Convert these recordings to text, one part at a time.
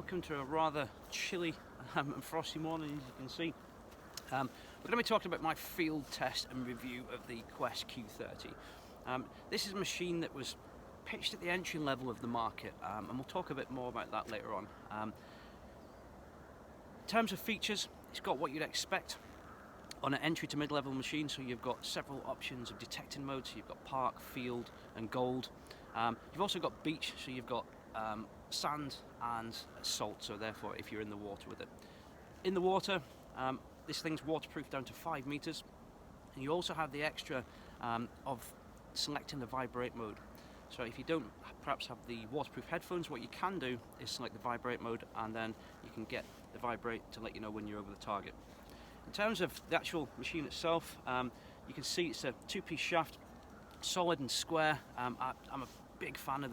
welcome to a rather chilly and frosty morning, as you can see. We're going to be talking about my field test and review of the Quest Q30. This is a machine that was pitched at the entry level of the market, and we'll talk a bit more about that later on. In terms of features, it's got what you'd expect on an entry to mid-level machine, so you've got several options of detecting modes. So you've got park, field and gold. You've also got beach, so you've got sand and salt, so therefore if you're in the water with it. In the water, this thing's waterproof down to 5 meters, and you also have the extra of selecting the vibrate mode. So if you don't perhaps have the waterproof headphones, what you can do is select the vibrate mode, and then you can get the vibrate to let you know when you're over the target. In terms of the actual machine itself, you can see it's a 2-piece shaft, solid and square. I'm a big fan of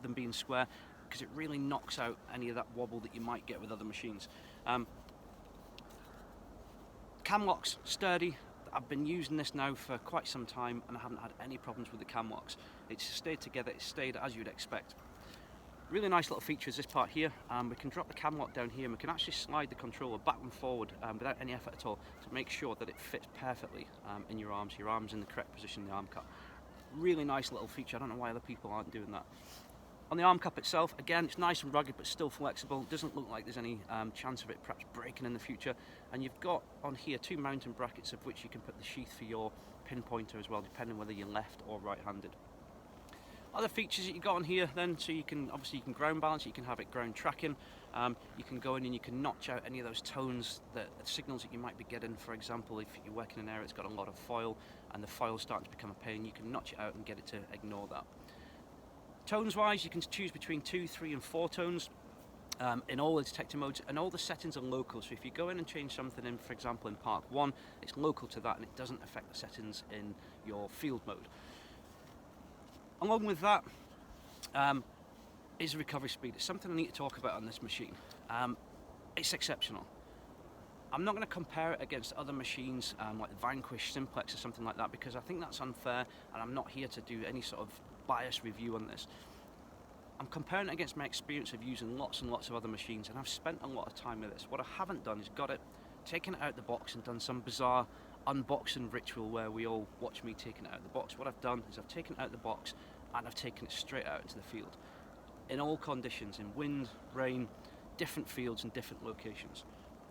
them being square because it really knocks out any of that wobble that you might get with other machines. Cam locks, sturdy. I've been using this now for quite some time and I haven't had any problems with the cam locks. It's stayed together, it's stayed as you'd expect. Really nice little feature is this part here. We can drop the cam lock down here and we can actually slide the controller back and forward without any effort at all to make sure that it fits perfectly in your arms in the correct position in the arm cup. Really nice little feature. I don't know why other people aren't doing that. On the arm cup itself, again, it's nice and rugged but still flexible. It doesn't look like there's any chance of it perhaps breaking in the future. And you've got on here 2 mounting brackets of which you can put the sheath for your pinpointer as well, depending whether you're left or right-handed. Other features that you got on here then, so you can ground balance, you can have it ground tracking, you can go in and you can notch out any of those tones, signals that you might be getting. For example, if you're working in an area that's got a lot of foil and the foil's starting to become a pain, you can notch it out and get it to ignore that. Tones wise, you can choose between 2, 3 and 4 tones in all the detector modes, and all the settings are local. So if you go in and change something in, for example in Park 1, it's local to that and it doesn't affect the settings in your field mode. Along with that is recovery speed. It's something I need to talk about on this machine. It's exceptional. I'm not going to compare it against other machines like the Vanquish Simplex or something like that, because I think that's unfair and I'm not here to do any sort of biased review on this. I'm comparing it against my experience of using lots and lots of other machines, and I've spent a lot of time with this. What I haven't done is got it, taken it out the box and done some bizarre unboxing ritual where we all watch me taking it out the box. What I've done is I've taken it out the box and I've taken it straight out into the field in all conditions, in wind, rain, different fields and different locations.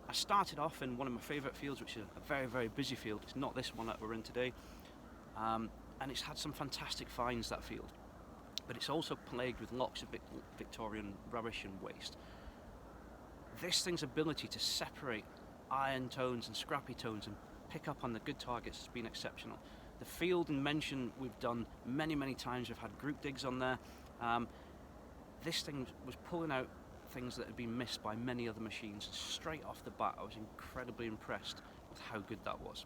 I started off in one of my favourite fields, which is a very, very busy field. It's not this one that we're in today, and it's had some fantastic finds, that field, but it's also plagued with lots of Victorian rubbish and waste. This thing's ability to separate iron tones and scrappy tones and pick up on the good targets has been exceptional. The field and mention we've done many times. We've had group digs on there. This thing was pulling out things that had been missed by many other machines. Straight off the bat, I was incredibly impressed with how good that was.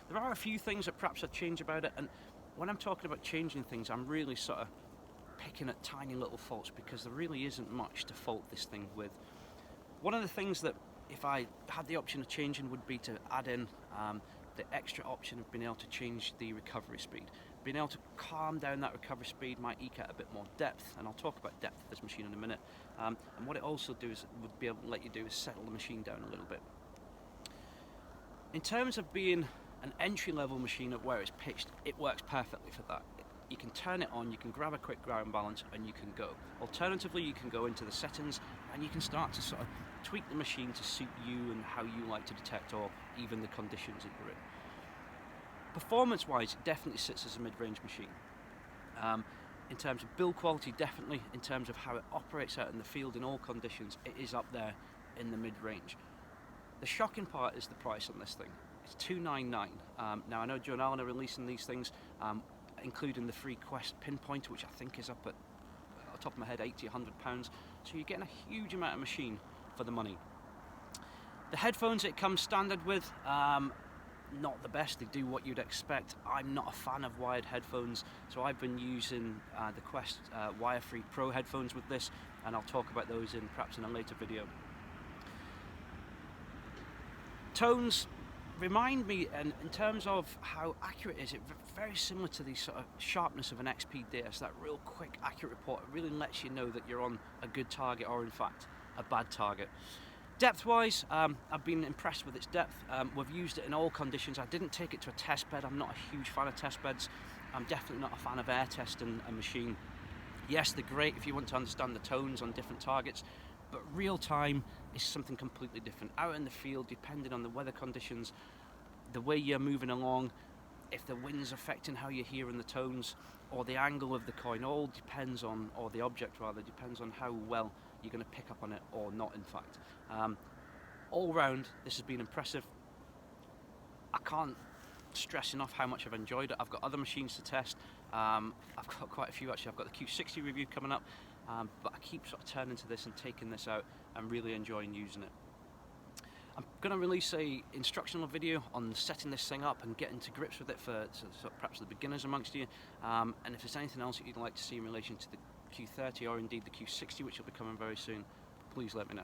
There are a few things that perhaps I'd change about it, and when I'm talking about changing things, I'm really sort of picking at tiny little faults because there really isn't much to fault this thing with. One of the things that if I had the option of changing would be to add in the extra option of being able to change the recovery speed. Being able to calm down that recovery speed might eke out a bit more depth, and I'll talk about depth of this machine in a minute. And what it also would be able to let you do is settle the machine down a little bit. In terms of being an entry-level machine at where it's pitched, it works perfectly for that. You can turn it on, you can grab a quick ground balance and you can go. Alternatively, you can go into the settings and you can start to sort of tweak the machine to suit you and how you like to detect, or even the conditions that you're in. Performance-wise, it definitely sits as a mid-range machine. In terms of build quality, definitely. In terms of how it operates out in the field in all conditions, it is up there in the mid-range. The shocking part is the price on this thing. It's $299. Now I know Joe and Alan are releasing these things, including the free Quest pinpointer, which I think is up at the top of my head, £80, £100. So you're getting a huge amount of machine for the money. The headphones it comes standard with, not the best. They do what you'd expect. I'm not a fan of wired headphones, so I've been using the Quest wire-free Pro headphones with this, and I'll talk about those perhaps in a later video. Tones, remind me, and in terms of how accurate it is, it's very similar to the sort of sharpness of an XP DS, that real quick, accurate report. It really lets you know that you're on a good target or, in fact, a bad target. Depth-wise, I've been impressed with its depth. We've used it in all conditions. I didn't take it to a test bed. I'm not a huge fan of test beds. I'm definitely not a fan of air testing a machine. Yes, they're great if you want to understand the tones on different targets, but real time is something completely different. Out in the field, depending on the weather conditions, the way you're moving along, if the wind's affecting how you're hearing the tones, or the angle of the coin, all depends on, or the object rather, depends on how well you're going to pick up on it or not, in fact. All round, this has been impressive. I can't stress enough how much I've enjoyed it. I've got other machines to test. I've got quite a few actually. I've got the Q60 review coming up, but I keep sort of turning to this and taking this out and really enjoying using it. I'm going to release a instructional video on setting this thing up and getting to grips with it for perhaps the beginners amongst you. And if there's anything else that you'd like to see in relation to the Q30 or indeed the Q60, which will be coming very soon, please let me know.